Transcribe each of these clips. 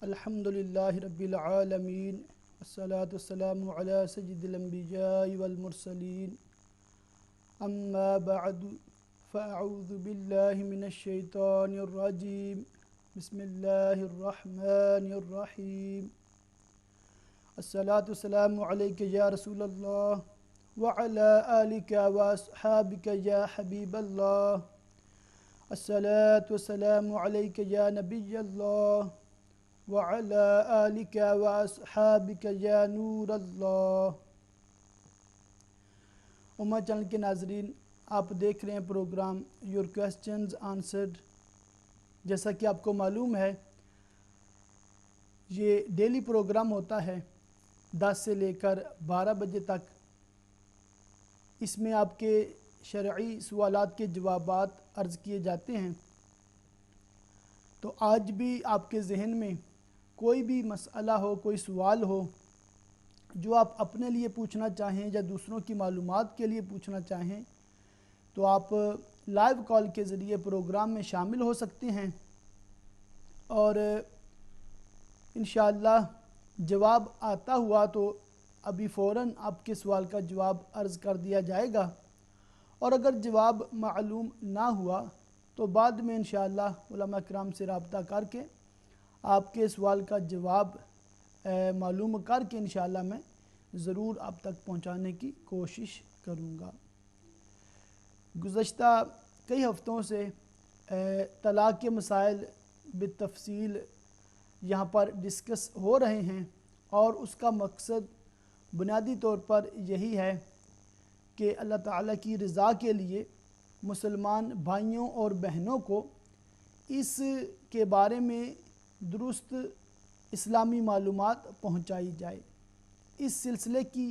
الحمدللہ رب العالمین والصلاة والسلام علی سید الانبیاء والمرسلین اما بعد فاعوذ باللہ من الشیطان الرجیم بسم اللہ الرحمن الرحیم الصلاة والسلام علیک یا رسول اللہ وعلی آلک واصحابک یا حبیب اللہ الصلاة والسلام علیک یا نبی اللہ وعلی آلک واصحابک یا نور اللہ۔ امہ چینل کے ناظرین، آپ دیکھ رہے ہیں پروگرام یور کویسچنز آنسرڈ۔ جیسا کہ آپ کو معلوم ہے، یہ ڈیلی پروگرام ہوتا ہے 10 سے لے کر 12 بجے تک۔ اس میں آپ کے شرعی سوالات کے جوابات عرض کیے جاتے ہیں۔ تو آج بھی آپ کے ذہن میں کوئی بھی مسئلہ ہو، کوئی سوال ہو جو آپ اپنے لیے پوچھنا چاہیں یا دوسروں کی معلومات کے لیے پوچھنا چاہیں، تو آپ لائیو کال کے ذریعے پروگرام میں شامل ہو سکتے ہیں اور انشاءاللہ جواب آتا ہوا تو ابھی فوراً آپ کے سوال کا جواب عرض کر دیا جائے گا، اور اگر جواب معلوم نہ ہوا تو بعد میں انشاءاللہ علماء کرام سے رابطہ کر کے آپ کے سوال کا جواب معلوم کر کے انشاءاللہ میں ضرور آپ تک پہنچانے کی کوشش کروں گا۔ گزشتہ کئی ہفتوں سے طلاق کے مسائل بالتفصیل یہاں پر ڈسکس ہو رہے ہیں، اور اس کا مقصد بنیادی طور پر یہی ہے کہ اللہ تعالیٰ کی رضا کے لیے مسلمان بھائیوں اور بہنوں کو اس کے بارے میں درست اسلامی معلومات پہنچائی جائے۔ اس سلسلے کی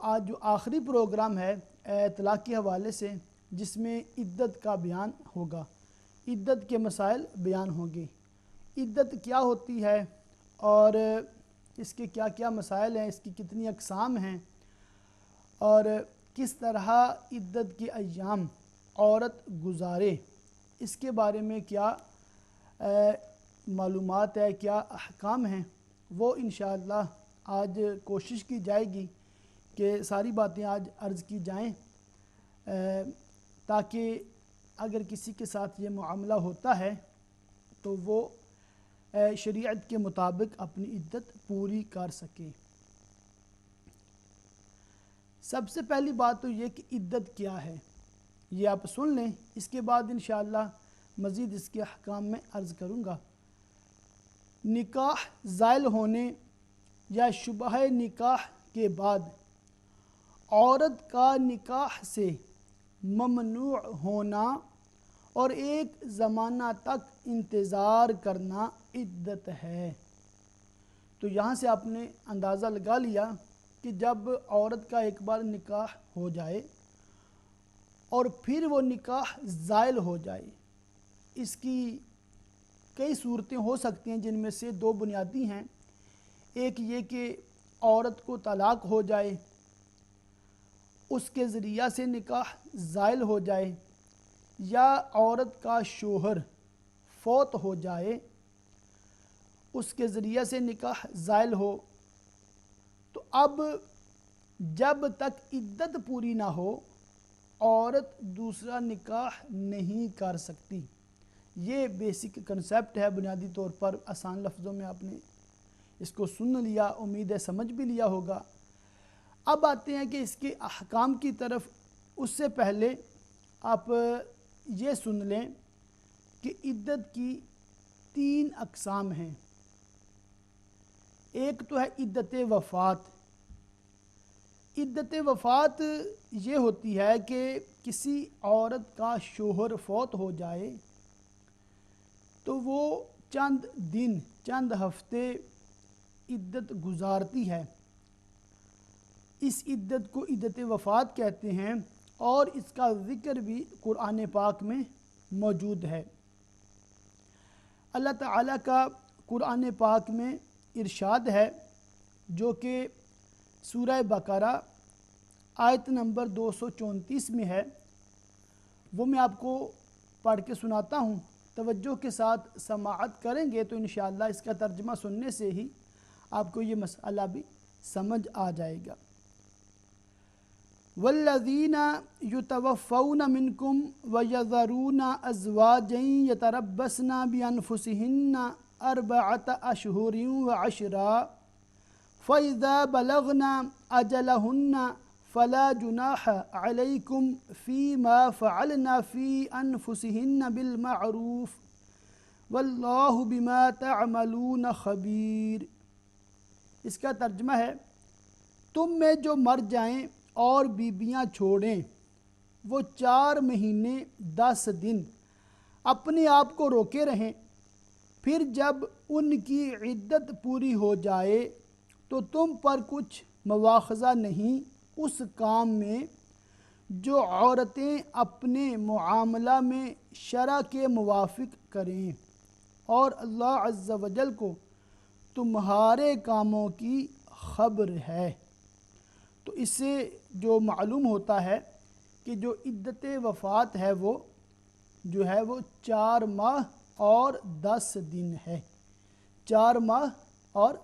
آج جو آخری پروگرام ہے طلاق کے حوالے سے، جس میں عدت کا بیان ہوگا، عدت کے مسائل بیان ہوں گے۔ عدت کیا ہوتی ہے اور اس کے کیا کیا مسائل ہیں، اس کی کتنی اقسام ہیں، اور کس طرح عدت کے ایام عورت گزارے، اس کے بارے میں کیا معلومات ہے، کیا احکام ہیں، وہ انشاءاللہ آج کوشش کی جائے گی کہ ساری باتیں آج عرض کی جائیں، تاکہ اگر کسی کے ساتھ یہ معاملہ ہوتا ہے تو وہ شریعت کے مطابق اپنی عدت پوری کر سکے۔ سب سے پہلی بات تو یہ کہ عدت کیا ہے، یہ آپ سن لیں، اس کے بعد انشاءاللہ مزید اس کے احکام میں عرض کروں گا۔ نکاح زائل ہونے یا شبہ نکاح کے بعد عورت کا نکاح سے ممنوع ہونا اور ایک زمانہ تک انتظار کرنا عدت ہے۔ تو یہاں سے آپ نے اندازہ لگا لیا کہ جب عورت کا ایک بار نکاح ہو جائے اور پھر وہ نکاح زائل ہو جائے، اس کی کئی صورتیں ہو سکتی ہیں، جن میں سے دو بنیادی ہیں۔ ایک یہ کہ عورت کو طلاق ہو جائے، اس کے ذریعہ سے نکاح زائل ہو جائے، یا عورت کا شوہر فوت ہو جائے، اس کے ذریعہ سے نکاح زائل ہو۔ تو اب جب تک عدت پوری نہ ہو، عورت دوسرا نکاح نہیں کر سکتی۔ یہ بیسک کنسیپٹ ہے، بنیادی طور پر آسان لفظوں میں آپ نے اس کو سن لیا، امید ہے سمجھ بھی لیا ہوگا۔ اب آتے ہیں کہ اس کے احکام کی طرف۔ اس سے پہلے آپ یہ سن لیں کہ عدت کی 3 اقسام ہیں۔ ایک تو ہے عدت وفات۔ عدت وفات یہ ہوتی ہے کہ کسی عورت کا شوہر فوت ہو جائے تو وہ چند دن، چند ہفتے عدت گزارتی ہے۔ اس عدت کو عدت وفات کہتے ہیں، اور اس کا ذکر بھی قرآن پاک میں موجود ہے۔ اللہ تعالیٰ کا قرآن پاک میں ارشاد ہے، جو کہ سورہ بقرہ آیت نمبر 234 میں ہے۔ وہ میں آپ کو پڑھ کے سناتا ہوں، توجہ کے ساتھ سماعت کریں گے تو انشاءاللہ اس کا ترجمہ سننے سے ہی آپ کو یہ مسئلہ بھی سمجھ آ جائے گا۔ والذین یتوفون منکم ویذرون ازواجا یتربصن بانفسہن اربعۃ اشہر وعشرا فاذا بلغن اجلہن فلا جناح علیکم فیما فعلن فی انفسہن بالمعروف واللہ بما تعملون خبیر۔ اس کا ترجمہ ہے، تم میں جو مر جائیں اور بیبیاں چھوڑیں وہ 4 مہینے 10 دن اپنے آپ کو روکے رہیں، پھر جب ان کی عدت پوری ہو جائے تو تم پر کچھ مواخذہ نہیں اس کام میں جو عورتیں اپنے معاملہ میں شرع کے موافق کریں، اور اللہ عز و جل کو تمہارے کاموں کی خبر ہے۔ تو اس سے جو معلوم ہوتا ہے کہ جو عدت وفات ہے وہ جو ہے وہ 4 ماہ اور 10 دن ہے، 4 ماہ اور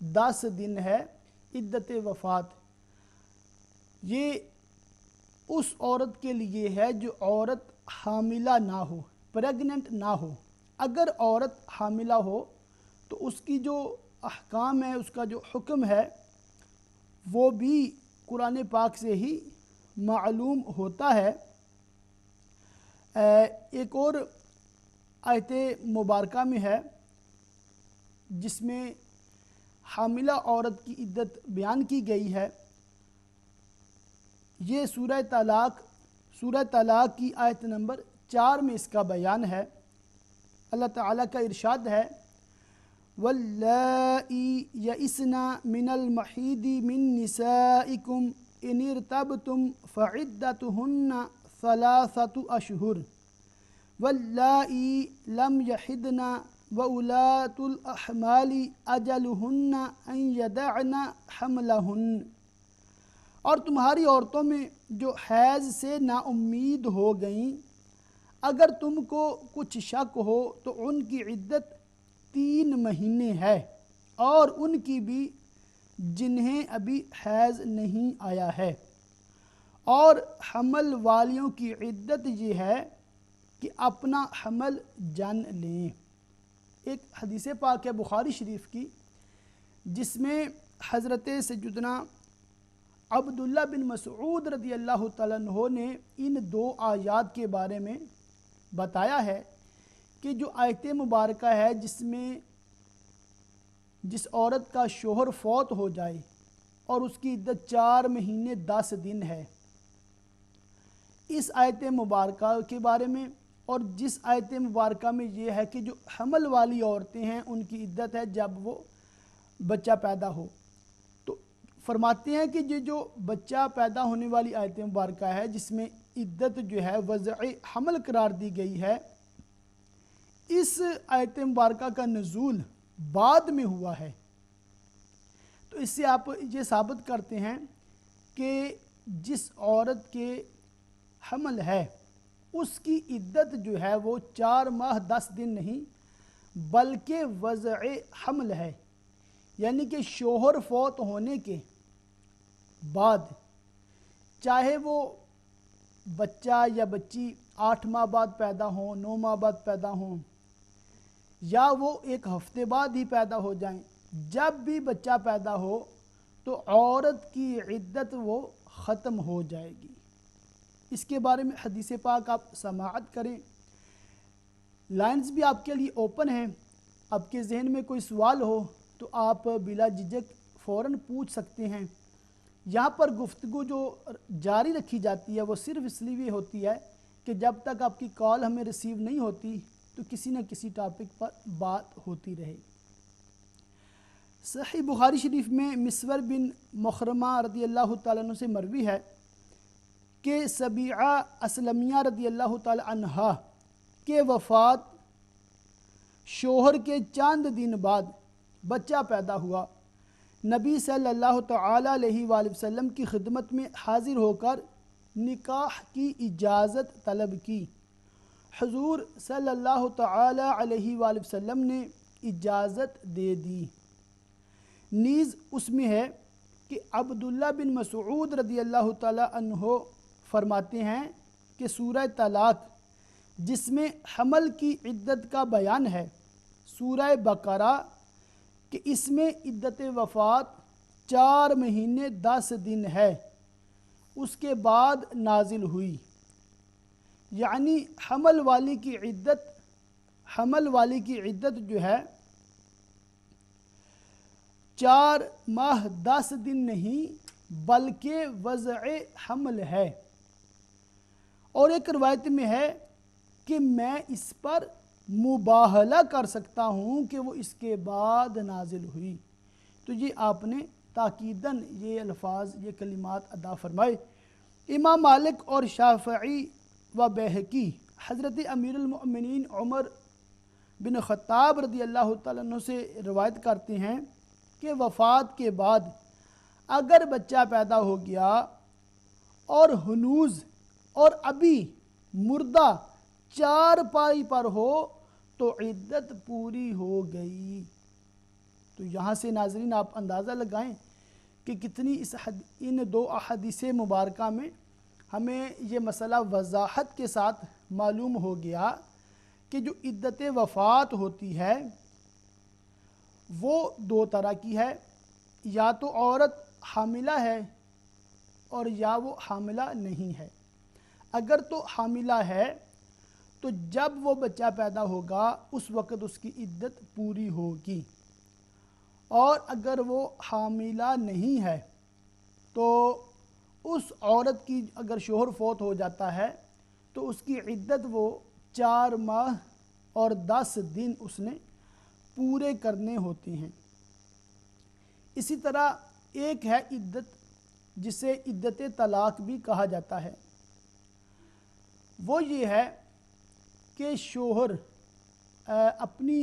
10 دن ہے عدت وفات۔ یہ اس عورت کے لیے ہے جو عورت حاملہ نہ ہو، پریگننٹ نہ ہو۔ اگر عورت حاملہ ہو تو اس کی جو احکام ہے، اس کا جو حکم ہے وہ بھی قرآن پاک سے ہی معلوم ہوتا ہے۔ ایک اور آیت مبارکہ میں ہے جس میں حاملہ عورت کی عدت بیان کی گئی ہے۔ یہ سورہ طلاق کی آیت نمبر 4 میں اس کا بیان ہے۔ اللہ تعالیٰ کا ارشاد ہے، وَاللَّائِي يَئِسْنَ مِنَ الْمَحِيضِ مِن نِّسَائِكُمْ إِنِ ارْتَبْتُمْ فَعِدَّتُهُنَّ 3 أشهر وَاللَّائِي لَمْ يَحِضْنَ وَأُولَاتُ الْأَحْمَالِ أَجَلُهُنَّ أَن يَضَعْنَ حَمْلَهُنَّ۔ اور تمہاری عورتوں میں جو حیض سے نا امید ہو گئیں، اگر تم کو کچھ شک ہو تو ان کی عدت 3 مہینے ہے، اور ان کی بھی جنہیں ابھی حیض نہیں آیا ہے۔ اور حمل والیوں کی عدت یہ ہے کہ اپنا حمل جن لیں۔ ایک حدیث پاک ہے بخاری شریف کی جس میں حضرت سیدنا عبداللہ بن مسعود رضی اللہ تعالیٰ عنہ نے ان 2 آیات کے بارے میں بتایا ہے کہ جو آیت مبارکہ ہے جس میں جس عورت کا شوہر فوت ہو جائے اور اس کی عدت 4 مہینے 10 دن ہے، اس آیت مبارکہ کے بارے میں، اور جس آیت مبارکہ میں یہ ہے کہ جو حمل والی عورتیں ہیں ان کی عدت ہے جب وہ بچہ پیدا ہو، تو فرماتے ہیں کہ یہ جو بچہ پیدا ہونے والی آیت مبارکہ ہے جس میں عدت جو ہے وضع حمل قرار دی گئی ہے، اس آیت مبارکہ کا نزول بعد میں ہوا ہے۔ تو اس سے آپ یہ ثابت کرتے ہیں کہ جس عورت کے حمل ہے اس کی عدت جو ہے وہ 4 ماہ 10 دن نہیں بلکہ وضع حمل ہے، یعنی کہ شوہر فوت ہونے کے بعد چاہے وہ بچہ یا بچی 8 ماہ بعد پیدا ہوں، 9 ماہ بعد پیدا ہوں، یا وہ 1 ہفتے بعد ہی پیدا ہو جائیں، جب بھی بچہ پیدا ہو تو عورت کی عدت وہ ختم ہو جائے گی۔ اس کے بارے میں حدیث پاک آپ سماعت کریں۔ لائنز بھی آپ کے لیے اوپن ہیں، آپ کے ذہن میں کوئی سوال ہو تو آپ بلا جھجک فوراً پوچھ سکتے ہیں۔ یہاں پر گفتگو جو جاری رکھی جاتی ہے وہ صرف اس لیے ہوتی ہے کہ جب تک آپ کی کال ہمیں ریسیو نہیں ہوتی تو کسی نہ کسی ٹاپک پر بات ہوتی رہے۔ صحیح بخاری شریف میں مسور بن مخرمہ رضی اللہ تعالیٰ عنہ سے مروی ہے کہ سبیعہ اسلمیہ رضی اللہ تعالیٰ عنہا کے وفات شوہر کے چند دن بعد بچہ پیدا ہوا۔ نبی صلی اللہ تعالیٰ علیہ وآلہ وسلم کی خدمت میں حاضر ہو کر نکاح کی اجازت طلب کی۔ حضور صلی اللہ تعالی علیہ وآلہ وسلم نے اجازت دے دی۔ نیز اس میں ہے کہ عبداللہ بن مسعود رضی اللہ تعالی عنہ فرماتے ہیں کہ سورہ طلاق جس میں حمل کی عدت کا بیان ہے، سورہ بقرہ کہ اس میں عدت وفات 4 مہینے 10 دن ہے، اس کے بعد نازل ہوئی۔ یعنی حمل والی کی عدت جو ہے 4 ماہ 10 دن نہیں بلکہ وضع حمل ہے۔ اور ایک روایت میں ہے کہ میں اس پر مباہلہ کر سکتا ہوں کہ وہ اس کے بعد نازل ہوئی۔ تو یہ آپ نے تاکیداً یہ الفاظ یہ کلمات ادا فرمائے۔ امام مالک اور شافعی و بیہقی حضرت امیر المؤمنین عمر بن خطاب رضی اللہ تعالیٰ عنہ سے روایت کرتے ہیں کہ وفات کے بعد اگر بچہ پیدا ہو گیا اور ہنوز اور ابھی مردہ 4 پائی پر ہو تو عدت پوری ہو گئی۔ تو یہاں سے ناظرین آپ اندازہ لگائیں کہ کتنی ان 2 احادیث مبارکہ میں ہمیں یہ مسئلہ وضاحت کے ساتھ معلوم ہو گیا کہ جو عدت وفات ہوتی ہے وہ 2 طرح کی ہے، یا تو عورت حاملہ ہے اور یا وہ حاملہ نہیں ہے۔ اگر تو حاملہ ہے تو جب وہ بچہ پیدا ہوگا اس وقت اس کی عدت پوری ہوگی، اور اگر وہ حاملہ نہیں ہے تو اس عورت کی اگر شوہر فوت ہو جاتا ہے تو اس کی عدت وہ 4 ماہ اور 10 دن اس نے پورے کرنے ہوتے ہیں۔ اسی طرح ایک ہے عدت جسے عدت طلاق بھی کہا جاتا ہے، وہ یہ ہے کہ شوہر اپنی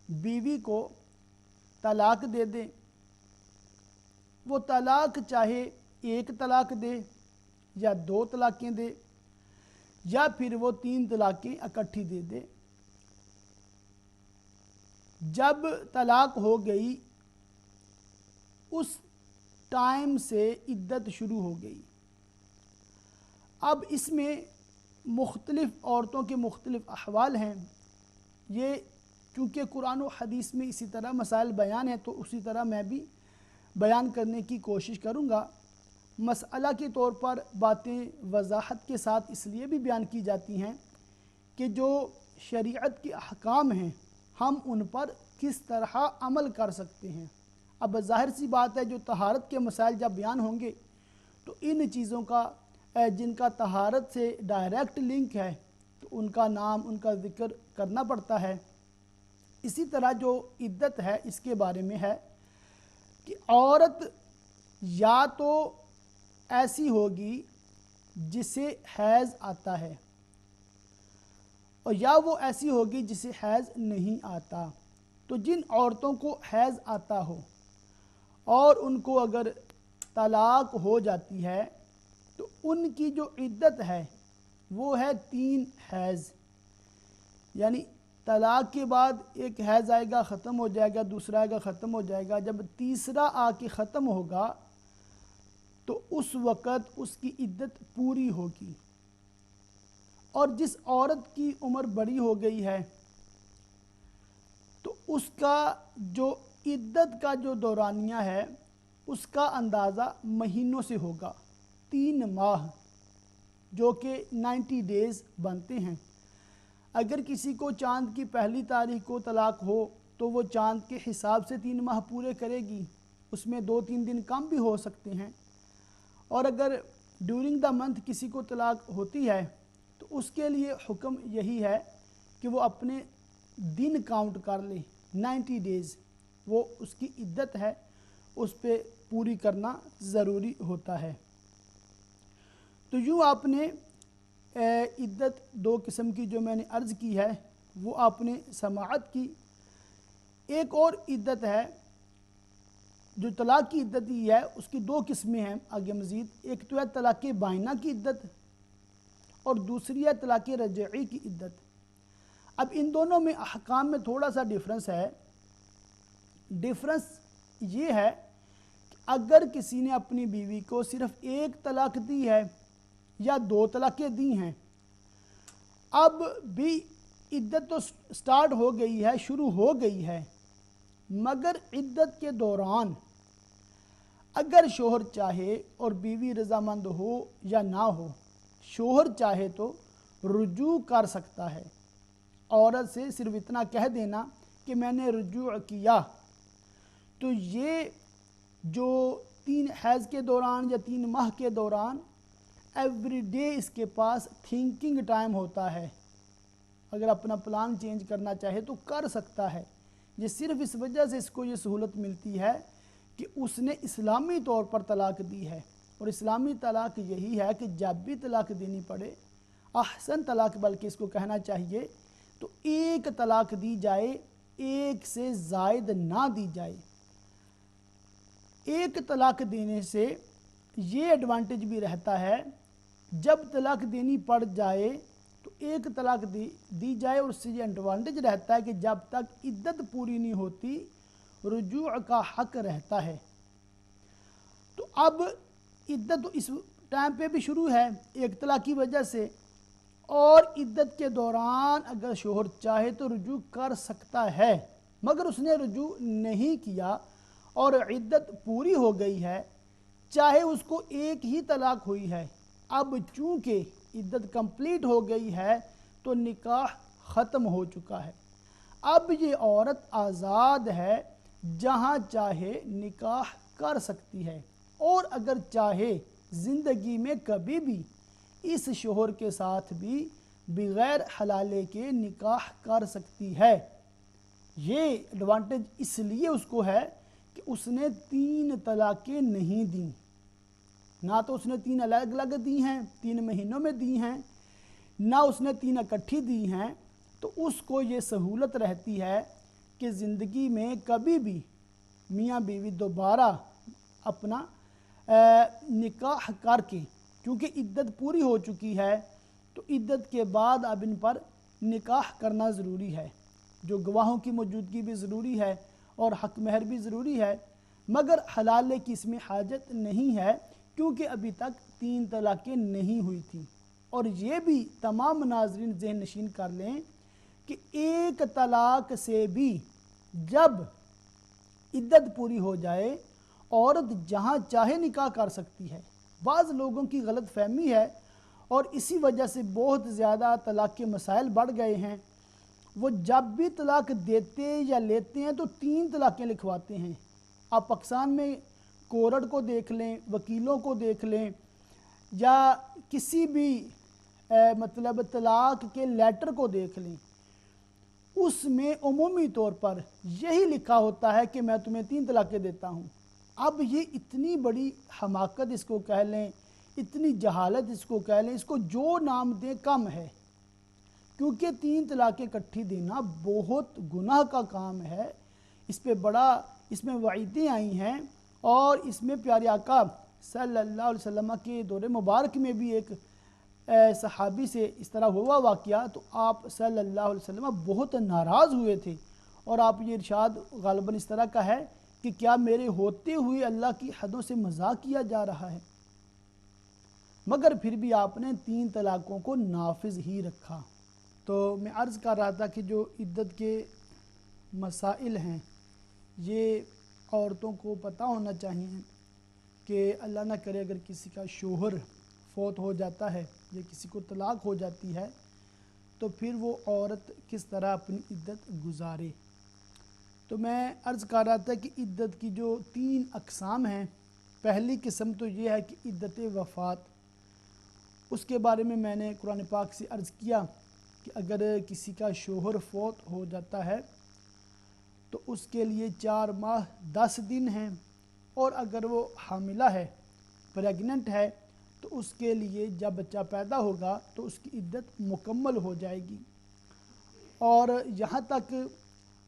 بیوی کو طلاق دے دے، وہ طلاق چاہے 1 طلاق دے یا 2 طلاقیں دے یا پھر وہ 3 طلاقیں اکٹھی دے دے۔ جب طلاق ہو گئی اس ٹائم سے عدت شروع ہو گئی۔ اب اس میں مختلف عورتوں کے مختلف احوال ہیں، یہ چونکہ قرآن و حدیث میں اسی طرح مسائل بیان ہیں تو اسی طرح میں بھی بیان کرنے کی کوشش کروں گا۔ مسئلہ کے طور پر باتیں وضاحت کے ساتھ اس لیے بھی بیان کی جاتی ہیں کہ جو شریعت کے احکام ہیں ہم ان پر کس طرح عمل کر سکتے ہیں۔ اب ظاہر سی بات ہے جو طہارت کے مسائل جب بیان ہوں گے تو ان چیزوں کا جن کا طہارت سے ڈائریکٹ لنک ہے تو ان کا نام ان کا ذکر کرنا پڑتا ہے۔ اسی طرح جو عدت ہے اس کے بارے میں ہے کہ عورت یا تو ایسی ہوگی جسے حیض آتا ہے اور یا وہ ایسی ہوگی جسے حیض نہیں آتا۔ تو جن عورتوں کو حیض آتا ہو اور ان کو اگر طلاق ہو جاتی ہے تو ان کی جو عدت ہے وہ ہے 3 حیض، یعنی طلاق کے بعد ایک حیض آئے گا ختم ہو جائے گا، دوسرا آئے گا ختم ہو جائے گا، جب تیسرا آ کے ختم ہوگا تو اس وقت اس کی عدت پوری ہوگی۔ اور جس عورت کی عمر بڑی ہو گئی ہے تو اس کا جو عدت کا جو دورانیہ ہے اس کا اندازہ مہینوں سے ہوگا، 3 ماہ جو کہ 90 ڈیز بنتے ہیں۔ اگر کسی کو چاند کی پہلی تاریخ کو طلاق ہو تو وہ چاند کے حساب سے 3 ماہ پورے کرے گی، اس میں 2-3 دن کم بھی ہو سکتے ہیں۔ اور اگر ڈیورنگ دا منتھ کسی کو طلاق ہوتی ہے تو اس کے لیے حکم یہی ہے کہ وہ اپنے دن کاؤنٹ کر لے، 90 ڈیز وہ اس کی عدت ہے اس پہ پوری کرنا ضروری ہوتا ہے۔ تو یوں آپ نے عدت 2 قسم کی جو میں نے عرض کی ہے وہ آپ نے سماعت کی۔ ایک اور عدت ہے جو طلاق کی عدت ہی ہے، اس کی 2 قسمیں ہیں آگے مزید، ایک تو ہے طلاق بائنہ کی عدت اور دوسری ہے طلاق رجعی کی عدت۔ اب ان دونوں میں احکام میں تھوڑا سا ڈیفرنس ہے۔ ڈیفرنس یہ ہے کہ اگر کسی نے اپنی بیوی کو صرف ایک طلاق دی ہے یا 2 طلاقیں دی ہیں، اب بھی عدت تو سٹارٹ ہو گئی ہے، شروع ہو گئی ہے، مگر عدت کے دوران اگر شوہر چاہے اور بیوی رضامند ہو یا نہ ہو، شوہر چاہے تو رجوع کر سکتا ہے۔ عورت سے صرف اتنا کہہ دینا کہ میں نے رجوع کیا، تو یہ جو 3 حیض کے دوران یا 3 ماہ کے دوران ایوری ڈے اس کے پاس تھنکنگ ٹائم ہوتا ہے، اگر اپنا پلان چینج کرنا چاہے تو کر سکتا ہے۔ یہ صرف اس وجہ سے اس کو یہ سہولت ملتی ہے کہ اس نے اسلامی طور پر طلاق دی ہے، اور اسلامی طلاق یہی ہے کہ جب بھی طلاق دینی پڑے، احسن طلاق بلکہ اس کو کہنا چاہیے، تو ایک طلاق دی جائے، ایک سے زائد نہ دی جائے۔ ایک طلاق دینے سے یہ ایڈوانٹیج بھی رہتا ہے، جب طلاق دینی پڑ جائے تو ایک طلاق دی جائے، اور اس سے یہ ایڈوانٹیج رہتا ہے کہ جب تک عدت پوری نہیں ہوتی رجوع کا حق رہتا ہے۔ تو اب عدت اس ٹائم پہ بھی شروع ہے ایک طلاق کی وجہ سے، اور عدت کے دوران اگر شوہر چاہے تو رجوع کر سکتا ہے، مگر اس نے رجوع نہیں کیا اور عدت پوری ہو گئی ہے، چاہے اس کو ایک ہی طلاق ہوئی ہے، اب چونکہ عدت کمپلیٹ ہو گئی ہے تو نکاح ختم ہو چکا ہے۔ اب یہ عورت آزاد ہے، جہاں چاہے نکاح کر سکتی ہے، اور اگر چاہے زندگی میں کبھی بھی اس شوہر کے ساتھ بھی بغیر حلالے کے نکاح کر سکتی ہے۔ یہ ایڈوانٹیج اس لیے اس کو ہے کہ اس نے 3 طلاقیں نہیں دیں، نہ تو اس نے 3 الگ الگ دی ہیں، 3 مہینوں میں دی ہیں، نہ اس نے 3 اکٹھی دی ہیں، تو اس کو یہ سہولت رہتی ہے کہ زندگی میں کبھی بھی میاں بیوی دوبارہ اپنا نکاح کر کے، کیونکہ عدت پوری ہو چکی ہے تو عدت کے بعد اب ان پر نکاح کرنا ضروری ہے، جو گواہوں کی موجودگی بھی ضروری ہے اور حق مہر بھی ضروری ہے، مگر حلالے کی اس میں حاجت نہیں ہے، کیونکہ ابھی تک 3 طلاقیں نہیں ہوئی تھیں۔ اور یہ بھی تمام ناظرین ذہن نشین کر لیں کہ ایک طلاق سے بھی جب عدت پوری ہو جائے عورت جہاں چاہے نکاح کر سکتی ہے۔ بعض لوگوں کی غلط فہمی ہے اور اسی وجہ سے بہت زیادہ طلاق کے مسائل بڑھ گئے ہیں، وہ جب بھی طلاق دیتے یا لیتے ہیں تو 3 طلاقیں لکھواتے ہیں۔ آپ پاکستان میں کورٹ کو دیکھ لیں، وکیلوں کو دیکھ لیں، یا کسی بھی مطلب طلاق کے لیٹر کو دیکھ لیں، اس میں عمومی طور پر یہی لکھا ہوتا ہے کہ میں تمہیں 3 طلاقیں دیتا ہوں۔ اب یہ اتنی بڑی حماقت اس کو کہہ لیں، اتنی جہالت اس کو کہہ لیں، اس کو جو نام دیں کم ہے، کیونکہ 3 طلاقیں اکٹھی دینا بہت گناہ کا کام ہے۔ اس پہ بڑا اس میں وعیدیں آئی ہیں، اور اس میں پیارے آقا صلی اللہ علیہ وسلم کے دور مبارک میں بھی ایک صحابی سے اس طرح ہوا واقعہ، تو آپ صلی اللہ علیہ وسلم بہت ناراض ہوئے تھے، اور آپ یہ ارشاد غالباً اس طرح کا ہے کہ کیا میرے ہوتے ہوئے اللہ کی حدوں سے مذاق کیا جا رہا ہے؟ مگر پھر بھی آپ نے 3 طلاقوں کو نافذ ہی رکھا۔ تو میں عرض کر رہا تھا کہ جو عدت کے مسائل ہیں یہ عورتوں کو پتہ ہونا چاہیے کہ اللہ نہ کرے اگر کسی کا شوہر فوت ہو جاتا ہے یا کسی کو طلاق ہو جاتی ہے تو پھر وہ عورت کس طرح اپنی عدت گزارے۔ تو میں عرض کر رہا تھا کہ عدت کی جو 3 اقسام ہیں، پہلی قسم تو یہ ہے کہ عدت وفات۔ اس کے بارے میں نے قرآن پاک سے عرض کیا کہ اگر کسی کا شوہر فوت ہو جاتا ہے تو اس کے لیے 4 ماہ 10 دن ہیں، اور اگر وہ حاملہ ہے، پریگننٹ ہے، تو اس کے لیے جب بچہ پیدا ہوگا تو اس کی عدت مکمل ہو جائے گی۔ اور یہاں تک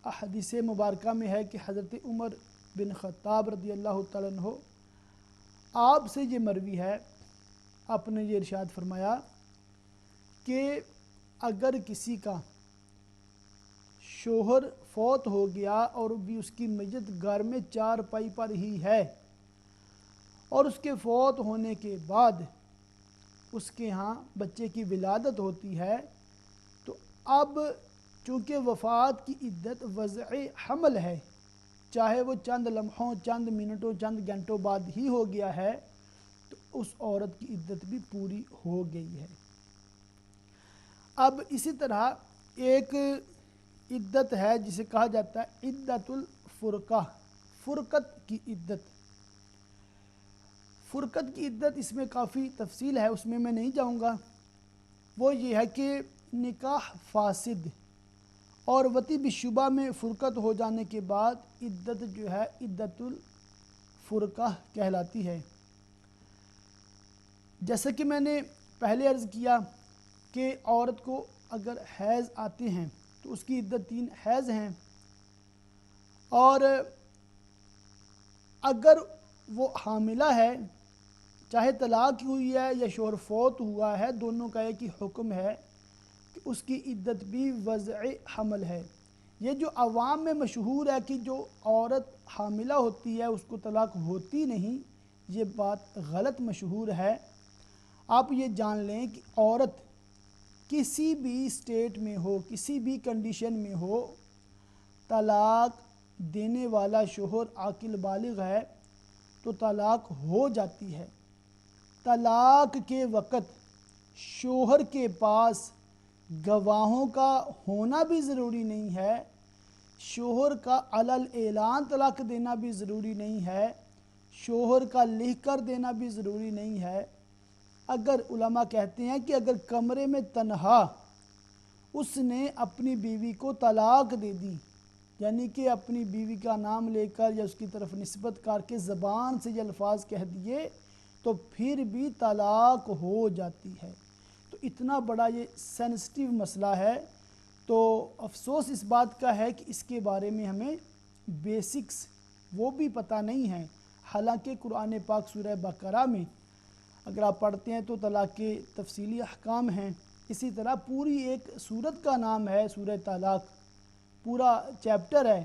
احادیث مبارکہ میں ہے کہ حضرت عمر بن خطاب رضی اللہ تعالیٰ عنہ آپ سے یہ مروی ہے، آپ نے یہ ارشاد فرمایا کہ اگر کسی کا شوہر فوت ہو گیا اور بھی اس کی میت گھر میں چارپائی پر ہی ہے، اور اس کے فوت ہونے کے بعد اس کے ہاں بچے کی ولادت ہوتی ہے، تو اب چونکہ وفات کی عدت وضع حمل ہے، چاہے وہ چند لمحوں، چند منٹوں، چند گھنٹوں بعد ہی ہو گیا ہے، تو اس عورت کی عدت بھی پوری ہو گئی ہے۔ اب اسی طرح ایک عدت ہے جسے کہا جاتا ہے عدت الفرقہ، فرقت کی عدت۔ فرقت کی عدت اس میں کافی تفصیل ہے، اس میں نہیں جاؤں گا۔ وہ یہ ہے کہ نکاح فاسد اور وطی بالشبہ میں فرقت ہو جانے کے بعد عدت جو ہے عدت الفرقہ کہلاتی ہے۔ جیسا کہ میں نے پہلے عرض کیا کہ عورت کو اگر حیض آتے ہیں تو اس کی عدت 3 حیض ہیں، اور اگر وہ حاملہ ہے، چاہے طلاق ہوئی ہے یا شوہر فوت ہوا ہے، دونوں کا ایک ہی حکم ہے کہ اس کی عدت بھی وضع حمل ہے۔ یہ جو عوام میں مشہور ہے کہ جو عورت حاملہ ہوتی ہے اس کو طلاق ہوتی نہیں، یہ بات غلط مشہور ہے۔ آپ یہ جان لیں کہ عورت کسی بھی اسٹیٹ میں ہو، کسی بھی کنڈیشن میں ہو، طلاق دینے والا شوہر عاقل بالغ ہے تو طلاق ہو جاتی ہے۔ طلاق کے وقت شوہر کے پاس گواہوں کا ہونا بھی ضروری نہیں ہے، شوہر کا علل اعلان طلاق دینا بھی ضروری نہیں ہے، شوہر کا لکھ کر دینا بھی ضروری نہیں ہے۔ اگر علماء کہتے ہیں کہ اگر کمرے میں تنہا اس نے اپنی بیوی کو طلاق دے دی، یعنی کہ اپنی بیوی کا نام لے کر یا اس کی طرف نسبت کر کے زبان سے یہ الفاظ کہہ دیے، تو پھر بھی طلاق ہو جاتی ہے۔ تو اتنا بڑا یہ سینسٹیو مسئلہ ہے، تو افسوس اس بات کا ہے کہ اس کے بارے میں ہمیں بیسکس وہ بھی پتہ نہیں ہیں۔ حالانکہ قرآن پاک سورہ بقرہ میں اگر آپ پڑھتے ہیں تو طلاق کے تفصیلی احکام ہیں۔ اسی طرح پوری ایک سورت کا نام ہے سورہ طلاق، پورا چیپٹر ہے،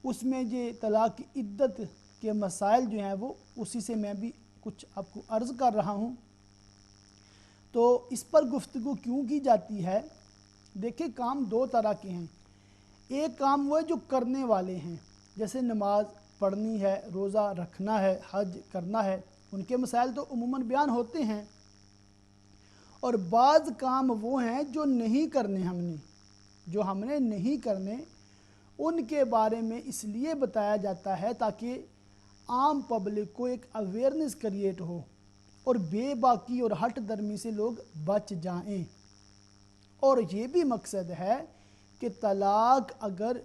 اس میں یہ طلاق کی عدت کے مسائل جو ہیں وہ اسی سے میں بھی کچھ آپ کو عرض کر رہا ہوں۔ تو اس پر گفتگو کیوں کی جاتی ہے؟ دیکھیں کام 2 طرح کے ہیں۔ ایک کام وہ ہے جو کرنے والے ہیں، جیسے نماز پڑھنی ہے، روزہ رکھنا ہے، حج کرنا ہے، ان کے مسائل تو عموماً بیان ہوتے ہیں۔ اور بعض کام وہ ہیں جو نہیں کرنے ہم نے نہیں کرنے، ان کے بارے میں اس لیے بتایا جاتا ہے تاکہ عام پبلک کو ایک اویئرنس کریٹ ہو اور بے باکی اور ہٹ درمی سے لوگ بچ جائیں۔ اور یہ بھی مقصد ہے کہ طلاق اگر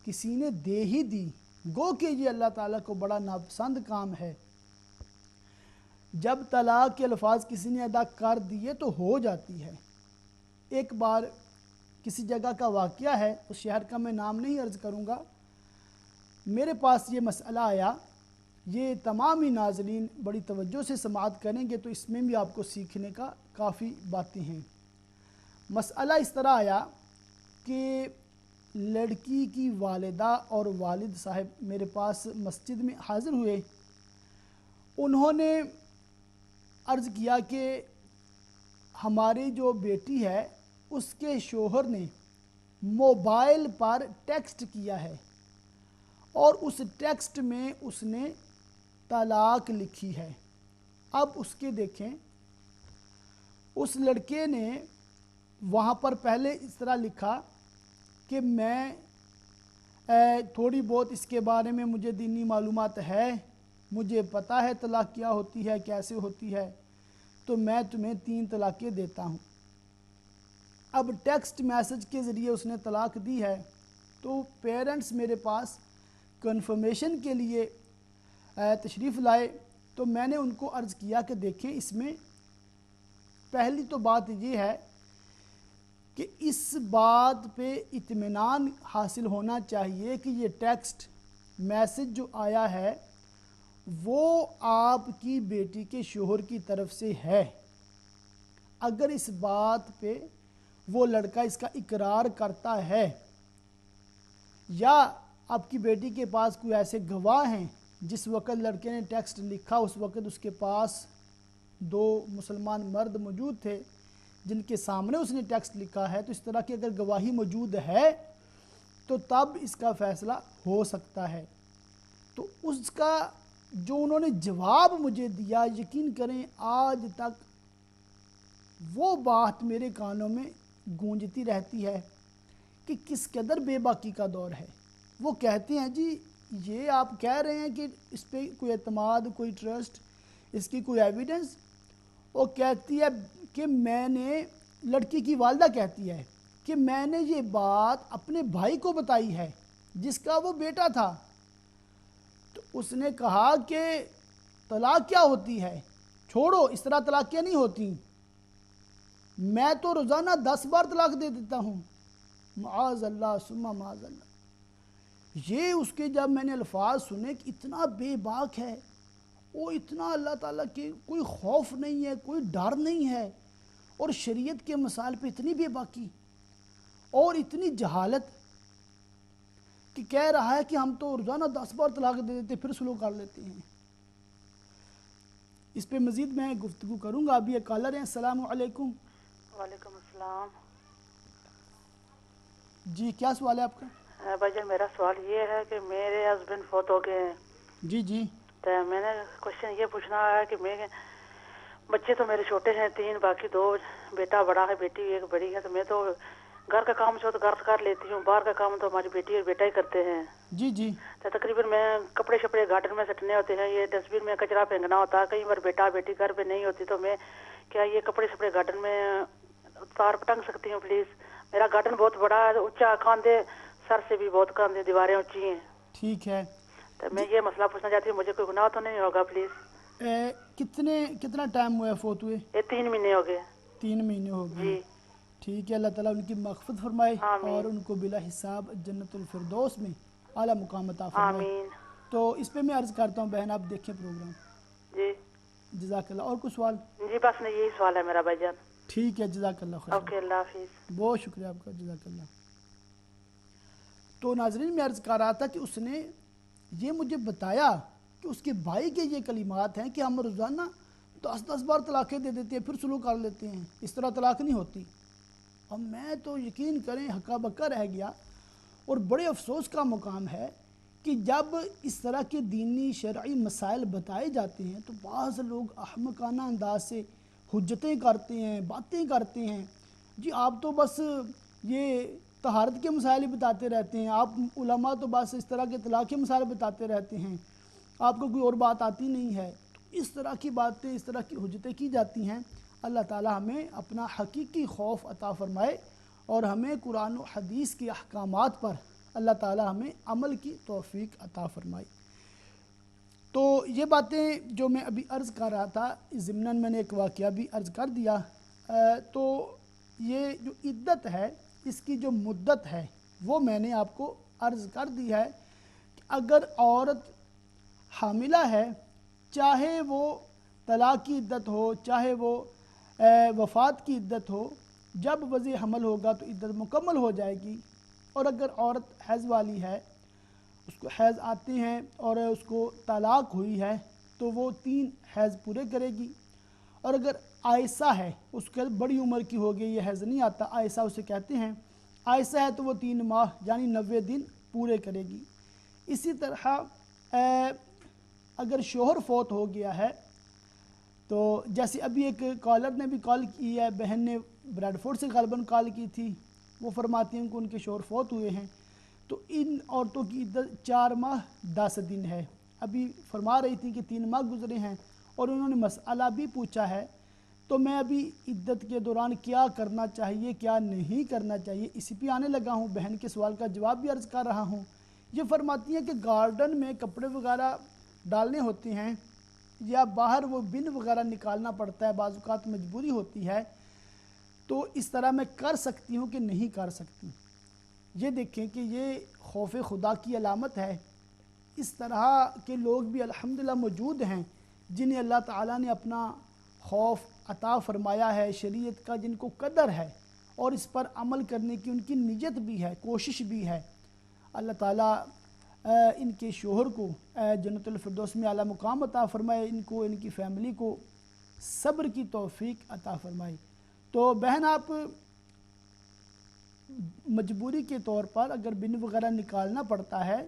کسی نے دے ہی دی، گو کہ یہ اللہ تعالیٰ کو بڑا ناپسند کام ہے۔ جب طلاق کے الفاظ کسی نے ادا کر دیے تو ہو جاتی ہے۔ ایک بار کسی جگہ کا واقعہ ہے، اس شہر کا میں نام نہیں عرض کروں گا، میرے پاس یہ مسئلہ آیا۔ یہ تمام ہی ناظرین بڑی توجہ سے سماعت کریں گے تو اس میں بھی آپ کو سیکھنے کا کافی باتیں ہیں۔ مسئلہ اس طرح آیا کہ لڑکی کی والدہ اور والد صاحب میرے پاس مسجد میں حاضر ہوئے۔ انہوں نے عرض کیا کہ ہماری جو بیٹی ہے اس کے شوہر نے موبائل پر ٹیکسٹ کیا ہے، اور اس ٹیکسٹ میں اس نے طلاق لکھی ہے۔ اب اس کے دیکھیں، اس لڑکے نے وہاں پر پہلے اس طرح لکھا کہ میں تھوڑی بہت اس کے بارے میں مجھے دینی معلومات ہے، مجھے پتہ ہے طلاق کیا ہوتی ہے، کیسے ہوتی ہے، تو میں تمہیں 3 طلاقیں دیتا ہوں۔ اب ٹیکسٹ میسج کے ذریعے اس نے طلاق دی ہے، تو پیرنٹس میرے پاس کنفرمیشن کے لیے تشریف لائے، تو میں نے ان کو عرض کیا کہ دیکھیں اس میں پہلی تو بات یہ ہے کہ اس بات پہ اطمینان حاصل ہونا چاہیے کہ یہ ٹیکسٹ میسج جو آیا ہے وہ آپ کی بیٹی کے شوہر کی طرف سے ہے۔ اگر اس بات پہ وہ لڑکا اس کا اقرار کرتا ہے، یا آپ کی بیٹی کے پاس کوئی ایسے گواہ ہیں جس وقت لڑکے نے ٹیکسٹ لکھا اس وقت اس کے پاس 2 مسلمان مرد موجود تھے جن کے سامنے اس نے ٹیکسٹ لکھا ہے، تو اس طرح کی اگر گواہی موجود ہے تو تب اس کا فیصلہ ہو سکتا ہے۔ تو اس کا جو انہوں نے جواب مجھے دیا، یقین کریں آج تک وہ بات میرے کانوں میں گونجتی رہتی ہے کہ کس قدر بے باکی کا دور ہے۔ وہ کہتے ہیں جی یہ آپ کہہ رہے ہیں کہ اس پہ کوئی اعتماد، کوئی ٹرسٹ، اس کی کوئی ایویڈنس؟ وہ کہتی ہے کہ میں نے، لڑکی کی والدہ کہتی ہے کہ میں نے یہ بات اپنے بھائی کو بتائی ہے جس کا وہ بیٹا تھا، تو اس نے کہا کہ طلاق کیا ہوتی ہے، چھوڑو، اس طرح طلاقیں نہیں ہوتی، میں تو روزانہ 10 بار طلاق دے دیتا ہوں، معاذ اللہ ثم معاذ اللہ۔ یہ اس کے جب میں نے الفاظ سنے کہ اتنا بے باک ہے، وہ اتنا اللہ تعالیٰ کے کوئی خوف نہیں ہے، کوئی ڈر نہیں ہے، اور شریعت کے مسائل پہ اتنی بے باکی اور اتنی جہالت کہ کہہ رہا ہے کہ ہم تو روزانہ 10 بار طلاق دے دیتے پھر سلوک کر لیتے ہیں۔ اس پہ مزید میں گفتگو کروں گا۔ ابھی ایک کالر ہیں، السلام علیکم۔ وعلیکم السلام۔ جی کیا سوال ہے آپ کا؟ بھائی جان میرا سوال یہ ہے کہ میرے ہسبینڈ فوت ہو گئے ہیں، جی جی تو میں نے کوشچن یہ پوچھنا ہے کہ میں، بچے تو میرے چھوٹے ہیں 3، باقی 2، بیٹا بڑا ہے، بیٹی ایک بڑی ہے، تو میں تو گھر کا کام تو گھر کر لیتی ہوں، باہر کا کام تو ہماری بیٹی اور بیٹا ہی کرتے ہیں۔ جی جی تو تقریباً میں کپڑے شپڑے گارڈن میں سٹنے ہوتے ہیں، یہ ڈسٹ بن میں کچرا پھینکنا ہوتا ہے، کئی بار بیٹا بیٹی گھر پہ نہیں ہوتی، تو میں کیا یہ کپڑے شپڑے گارڈن میں تار پٹنگ سکتی ہوں پلیز؟ میرا گارڈن بہت بڑا ہے، اونچا، کاندھے سر سے بھی بہت کاندھے، دیواریں اونچی ہیں۔ ٹھیک ہے۔ تو میں یہ مسئلہ پوچھنا چاہتی ہوں، مجھے کوئی گناہ تو نہیں ہوگا پلیز؟ کتنا ٹائم ہوا ہے فوت ہوئے؟ یہ 3 مہینے ہو گئے۔ 3 مہینے ہو گئے ہیں۔ جی ٹھیک ہے، اللہ تعالیٰ ان کی مغفرت فرمائے آمین اور ان کو بلا حساب جنت الفردوس میں اعلیٰ مقام عطا فرمائے۔ آمین۔ تو اس پہ میں عرض کرتا ہوں بہن، آپ دیکھیں پروگرام۔ جی جزاک اللہ۔ اور کوئی سوال؟ جی بس نہیں، یہی سوال ہے میرا بھائی جان۔ ٹھیک ہے، جزاک اللہ خیر۔ اوکے، اللہ حافظ۔ بہت شکریہ آپ کا، جزاک اللہ۔ تو ناظرین میں عرض کر رہا تھا کہ اس نے یہ مجھے بتایا کہ اس کے بھائی کے یہ کلمات ہیں کہ ہم روزانہ 10 بار طلاقیں دے دیتے ہیں پھر سلوک کر لیتے ہیں، اس طرح طلاق نہیں ہوتی۔ اور میں تو یقین کریں ہکا بکا رہ گیا، اور بڑے افسوس کا مقام ہے کہ جب اس طرح کے دینی شرعی مسائل بتائے جاتے ہیں تو بعض لوگ احمقانہ انداز سے حجتیں کرتے ہیں، باتیں کرتے ہیں۔ جی آپ تو بس یہ طہارت کے مسائل ہی بتاتے رہتے ہیں، آپ علماء تو بس اس طرح کے طلاق کے مسائل بتاتے رہتے ہیں، آپ کو کوئی اور بات آتی نہیں ہے۔ تو اس طرح کی باتیں، اس طرح کی حجتیں کی جاتی ہیں۔ اللہ تعالیٰ ہمیں اپنا حقیقی خوف عطا فرمائے اور ہمیں قرآن و حدیث کے احکامات پر اللہ تعالیٰ ہمیں عمل کی توفیق عطا فرمائے۔ تو یہ باتیں جو میں ابھی عرض کر رہا تھا، ضمناً میں نے ایک واقعہ بھی عرض کر دیا۔ تو یہ جو عدت ہے، اس کی جو مدت ہے وہ میں نے آپ کو عرض کر دی ہے کہ اگر عورت حاملہ ہے، چاہے وہ طلاق کی عدت ہو، چاہے وہ وفات کی عدت ہو، جب وضع حمل ہوگا تو عدت مکمل ہو جائے گی۔ اور اگر عورت حیض والی ہے، اس کو حیض آتے ہیں اور اس کو طلاق ہوئی ہے تو وہ 3 حیض پورے کرے گی۔ اور اگر عائسہ ہے، اس کے بڑی عمر کی ہو گئی، یہ حیض نہیں آتا، عائسہ اسے کہتے ہیں، عائسہ ہے تو وہ 3 ماہ یعنی 90 دن پورے کرے گی۔ اسی طرح اگر شوہر فوت ہو گیا ہے تو جیسے ابھی ایک کالر نے بھی کال کی ہے، بہن نے بریڈ فورڈ سے غالباً کال کی تھی، وہ فرماتی ہیں کہ ان کے شوہر فوت ہوئے ہیں، تو ان عورتوں کی عدت 4 ماہ 10 دن ہے۔ ابھی فرما رہی تھی کہ 3 ماہ گزرے ہیں اور انہوں نے مسئلہ بھی پوچھا ہے، تو میں ابھی عدت کے دوران کیا کرنا چاہیے کیا نہیں کرنا چاہیے اسی پہ آنے لگا ہوں، بہن کے سوال کا جواب بھی عرض کر رہا ہوں۔ یہ فرماتی ہیں کہ گارڈن میں کپڑے وغیرہ ڈالنے ہوتے ہیں یا باہر وہ بن وغیرہ نکالنا پڑتا ہے، بعض اوقات مجبوری ہوتی ہے، تو اس طرح میں کر سکتی ہوں کہ نہیں کر سکتی؟ یہ دیکھیں کہ یہ خوف خدا کی علامت ہے۔ اس طرح کے لوگ بھی الحمدللہ موجود ہیں جنہیں اللہ تعالیٰ نے اپنا خوف عطا فرمایا ہے، شریعت کا جن کو قدر ہے، اور اس پر عمل کرنے کی ان کی نیت بھی ہے، کوشش بھی ہے، اللہ تعالیٰ ان کے شوہر کو جنت الفردوس میں اعلیٰ مقام عطا فرمائے، ان کو، ان کی فیملی کو صبر کی توفیق عطا فرمائے۔ تو بہن آپ مجبوری کے طور پر اگر بن وغیرہ نکالنا پڑتا ہے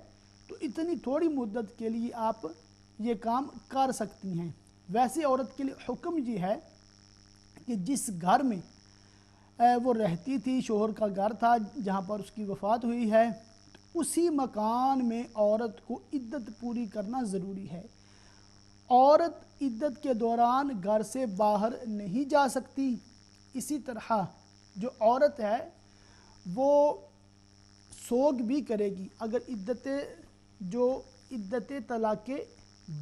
تو اتنی تھوڑی مدت کے لیے آپ یہ کام کر سکتی ہیں۔ ویسے عورت کے لیے حکم یہ ہے کہ جس گھر میں وہ رہتی تھی، شوہر کا گھر تھا جہاں پر اس کی وفات ہوئی ہے، تو اسی مکان میں عورت کو عدت پوری کرنا ضروری ہے۔ عورت عدت کے دوران گھر سے باہر نہیں جا سکتی۔ اسی طرح جو عورت ہے وہ سوگ بھی کرے گی اگر عدت طلاق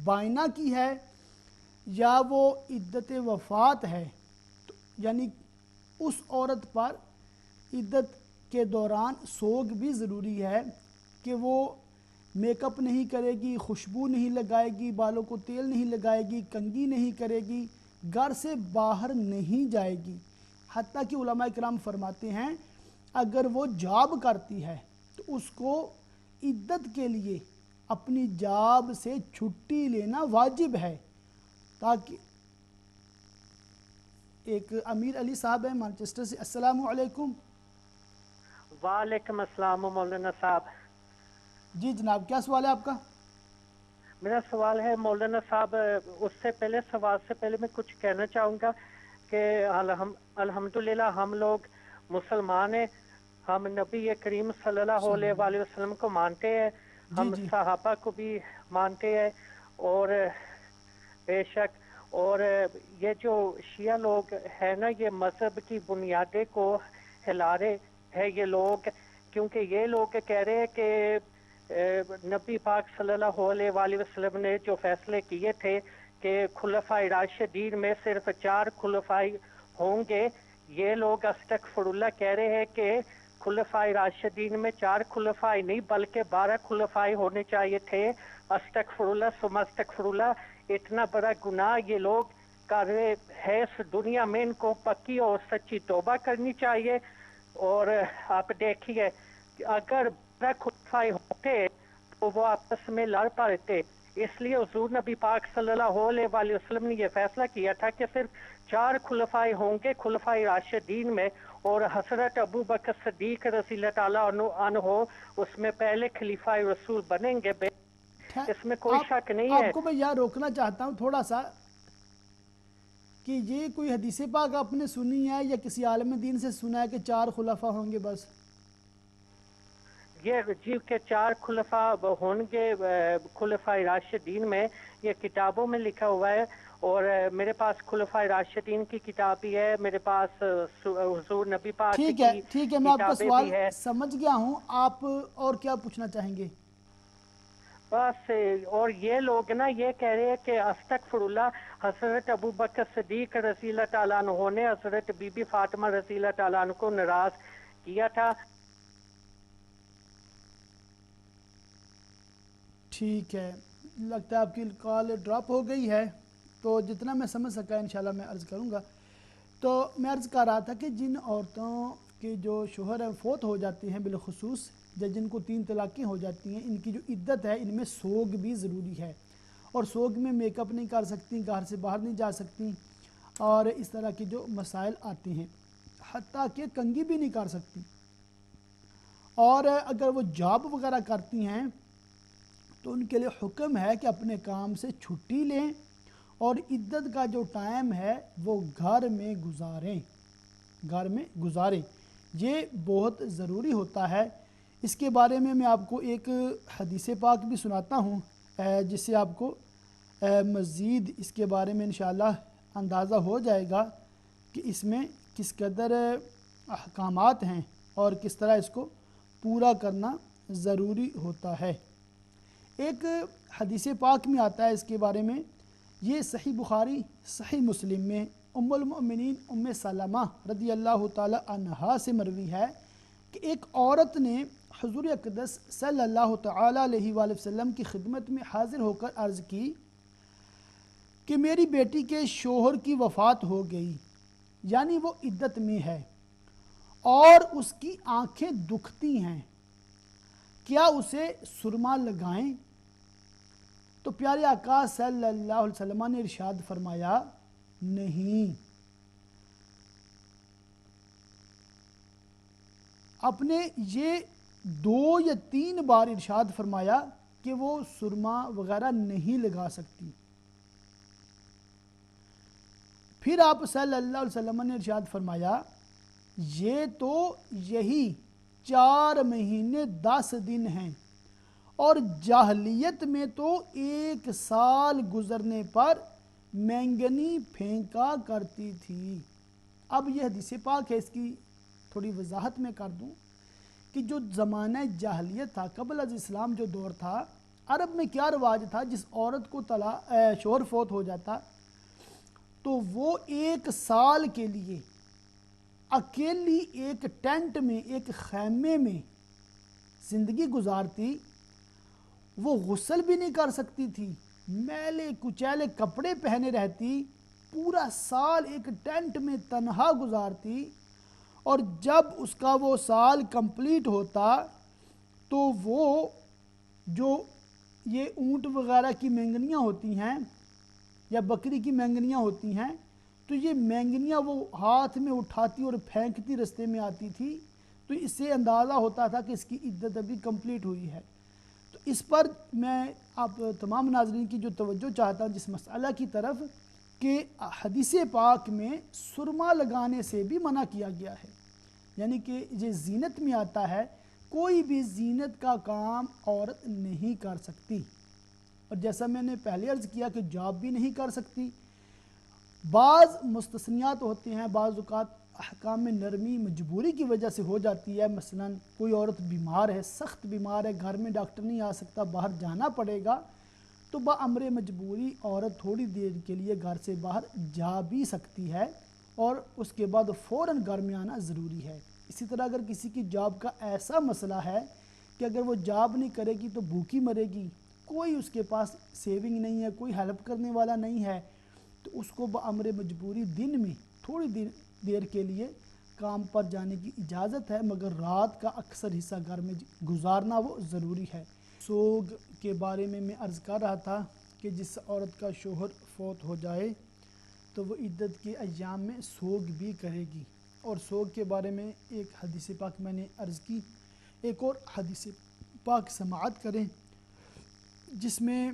بائنہ کی ہے یا وہ عدت وفات ہے، تو یعنی اس عورت پر عدت کے دوران سوگ بھی ضروری ہے کہ وہ میک اپ نہیں کرے گی، خوشبو نہیں لگائے گی، بالوں کو تیل نہیں لگائے گی، کنگھی نہیں کرے گی، گھر سے باہر نہیں جائے گی۔ حتیٰ کہ علماء کرام فرماتے ہیں اگر وہ جاب کرتی ہے تو اس کو عدت کے لیے اپنی جاب سے چھٹی لینا واجب ہے، تاکہ ایک امیر علی صاحب ہیں مانچسٹر سے۔ السلام علیکم۔ وعلیکم السلام مولانا صاحب۔ جی جناب، کیا سوال ہے آپ کا؟ میرا سوال ہے مولانا صاحب، اس سے پہلے سوال سے پہلے میں کچھ کہنا چاہوں گا کہ الحمدللہ ہم لوگ مسلمان ہیں، ہم نبی کریم صلی اللہ علیہ وآلہ وسلم کو مانتے ہیں، ہم صحابہ کو بھی مانتے ہیں، اور بے شک اور یہ جو شیعہ لوگ ہیں نا، یہ مذہب کی بنیادیں کو ہلا رہے ہیں یہ لوگ، کیونکہ یہ لوگ کہہ رہے ہیں کہ نبی پاک صلی اللہ علیہ وآلہ وسلم نے جو فیصلے کیے تھے کہ خلفائے راشدین میں صرف 4 خلفائے ہوں گے، یہ لوگ استغفر اللہ کہہ رہے ہیں کہ خلفائے راشدین میں 4 خلفائے نہیں بلکہ 12 خلفائے ہونے چاہیے تھے۔ استغفر اللہ ثم استغفر اللہ، اتنا بڑا گناہ یہ لوگ کر رہے ہیں اس دنیا میں، ان کو پکی اور سچی توبہ کرنی چاہیے۔ اور آپ دیکھیے کہ اگر 12 خلفائے ہوتے تو وہ آپس میں لڑ پڑتے، اس لیے حضور نبی پاک صلی اللہ علیہ وآلہ وسلم نے یہ فیصلہ کیا تھا کہ صرف 4 خلفائے ہوں گے خلفائے راشدین میں، اور حضرت ابو بکر صدیق رضی اللہ تعالیٰ عنہ اس میں پہلے خلیفہ رسول بنیں گے، اس میں کوئی شک نہیں ہے۔ آپ کو میں یہاں روکنا چاہتا ہوں تھوڑا سا کہ یہ کوئی حدیث پاک آپ نے سنی ہے یا کسی عالم دین سے سنا ہے کہ 4 خلفاء ہوں گے بس؟ یہ جی کہ 4 خلفاء ہوں گے خلفاء راشدین میں، یہ کتابوں میں لکھا ہوا ہے، اور میرے پاس خلفاء راشدین کی کتاب بھی ہے، میرے پاس حضور نبی پاک کی ٹھیک ہے، میں آپ کا سوال بھی ہے۔ سمجھ گیا ہوں، آپ اور کیا پوچھنا چاہیں گے؟ بس اور یہ لوگ نا یہ کہہ رہے ہیں کہ استغفر اللہ، حضرت ابو بکر صدیق رضی اللہ تعالیٰ عنہ نے حضرت بی بی فاطمہ رضی اللہ تعالیٰ عنہ کو ناراض کیا تھا۔ ٹھیک ہے، لگتا ہے آپ کی کال ڈراپ ہو گئی ہے، تو جتنا میں سمجھ سکا انشاءاللہ میں عرض کروں گا۔ تو میں عرض کر رہا تھا کہ جن عورتوں کے جو شوہر ہیں فوت ہو جاتے ہیں بالخصوص، یا جن کو 3 طلاقیں ہو جاتی ہیں، ان کی جو عدت ہے ان میں سوگ بھی ضروری ہے، اور سوگ میں میک اپ نہیں کر سکتی، گھر سے باہر نہیں جا سکتی، اور اس طرح کے جو مسائل آتے ہیں، حتیٰ کہ کنگھی بھی نہیں کر سکتی۔ اور اگر وہ جاب وغیرہ کرتی ہیں تو ان کے لیے حکم ہے کہ اپنے کام سے چھٹی لیں اور عدت کا جو ٹائم ہے وہ گھر میں گزاریں، یہ بہت ضروری ہوتا ہے۔ اس کے بارے میں آپ کو ایک حدیث پاک بھی سناتا ہوں جس سے آپ کو مزید اس کے بارے میں انشاءاللہ اندازہ ہو جائے گا کہ اس میں کس قدر احکامات ہیں اور کس طرح اس کو پورا کرنا ضروری ہوتا ہے۔ ایک حدیث پاک میں آتا ہے اس کے بارے میں، یہ صحیح بخاری صحیح مسلم میں ام المؤمنین ام سلمہ رضی اللہ تعالی عنہا سے مروی ہے کہ ایک عورت نے حضور اقدس صلی اللہ تعالی علیہ وآلہ وسلم کی خدمت میں حاضر ہو کر عرض کی کہ میری بیٹی کے شوہر کی وفات ہو گئی، یعنی وہ عدت میں ہے، اور اس کی آنکھیں دکھتی ہیں، کیا اسے سرما لگائیں؟ تو پیارے آقا صلی اللہ علیہ وسلم نے ارشاد فرمایا نہیں۔ اپنے یہ 2 یا 3 بار ارشاد فرمایا کہ وہ سرما وغیرہ نہیں لگا سکتی۔ پھر آپ صلی اللہ علیہ وسلم نے ارشاد فرمایا یہ تو یہی 4 مہینے 10 دن ہیں، اور جاہلیت میں تو 1 سال گزرنے پر مینگنی پھینکا کرتی تھی۔ اب یہ حدیث پاک ہے، اس کی تھوڑی وضاحت میں کر دوں کہ جو زمانہ جاہلیت تھا، قبل از اسلام جو دور تھا، عرب میں کیا رواج تھا، جس عورت کو شوہر فوت ہو جاتا تو وہ 1 سال کے لیے اکیلی ایک ٹینٹ میں، ایک خیمے میں زندگی گزارتی۔ وہ غسل بھی نہیں کر سکتی تھی، میلے کچیلے کپڑے پہنے رہتی، پورا سال ایک ٹینٹ میں تنہا گزارتی، اور جب اس کا وہ سال کمپلیٹ ہوتا تو وہ جو یہ اونٹ وغیرہ کی مینگنیاں ہوتی ہیں یا بکری کی مینگنیاں ہوتی ہیں، تو یہ مینگنیاں وہ ہاتھ میں اٹھاتی اور پھینکتی رستے میں آتی تھی، تو اس سے اندازہ ہوتا تھا کہ اس کی عدت ابھی کمپلیٹ ہوئی ہے۔ تو اس پر میں آپ تمام ناظرین کی جو توجہ چاہتا ہوں جس مسئلہ کی طرف کہ حدیث پاک میں سرما لگانے سے بھی منع کیا گیا ہے، یعنی کہ یہ زینت میں آتا ہے، کوئی بھی زینت کا کام عورت نہیں کر سکتی، اور جیسا میں نے پہلے عرض کیا کہ جاب بھی نہیں کر سکتی۔ بعض مستثنیات ہوتے ہیں، بعض اوقات احکام میں نرمی مجبوری کی وجہ سے ہو جاتی ہے، مثلا کوئی عورت بیمار ہے، سخت بیمار ہے، گھر میں ڈاکٹر نہیں آ سکتا، باہر جانا پڑے گا، تو بامر مجبوری عورت تھوڑی دیر کے لیے گھر سے باہر جا بھی سکتی ہے، اور اس کے بعد فوراً گھر میں آنا ضروری ہے۔ اسی طرح اگر کسی کی جاب کا ایسا مسئلہ ہے کہ اگر وہ جاب نہیں کرے گی تو بھوکی مرے گی، کوئی اس کے پاس سیونگ نہیں ہے، کوئی ہیلپ کرنے والا نہیں ہے، تو اس کو بامر مجبوری دن میں تھوڑی دیر کے لیے کام پر جانے کی اجازت ہے، مگر رات کا اکثر حصہ گھر میں گزارنا وہ ضروری ہے۔ سوگ کے بارے میں عرض کر رہا تھا کہ جس عورت کا شوہر فوت ہو جائے تو وہ عدت کے ایام میں سوگ بھی کرے گی، اور سوگ کے بارے میں ایک حدیث پاک میں نے عرض کی، ایک اور حدیث پاک سماعت کریں جس میں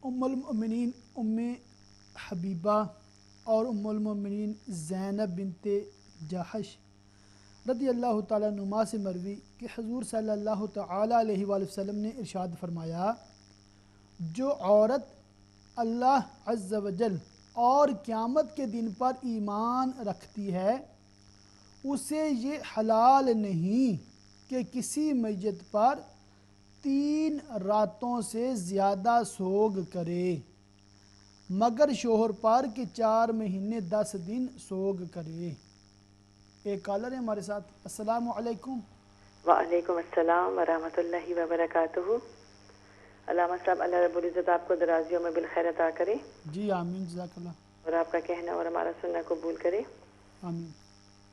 ام المؤمنین ام حبیبہ اور ام المؤمنین زینب بنت جحش رضی اللہ تعالیٰ عنہما سے مروی کہ حضور صلی اللہ تعالیٰ علیہ وآلہ وسلم نے ارشاد فرمایا، جو عورت اللہ عز و جل اور قیامت کے دن پر ایمان رکھتی ہے، اسے یہ حلال نہیں کہ کسی میت پر 3 راتوں سے زیادہ سوگ کرے، مگر شوہر پر کہ 4 مہینے 10 دن سوگ کرے۔ ایک کالر ہے ہمارے ساتھ۔ السلام علیکم۔ وعلیکم السلام ورحمۃ اللہ وبرکاتہ۔ علامہ صاحب، اللہ رب العزت آپ کو درازیوں میں بالخیر عطا کرے۔ جی آمین، جزاک اللہ۔ اور آپ کا کہنا اور ہمارا سننا قبول کرے۔ آمین۔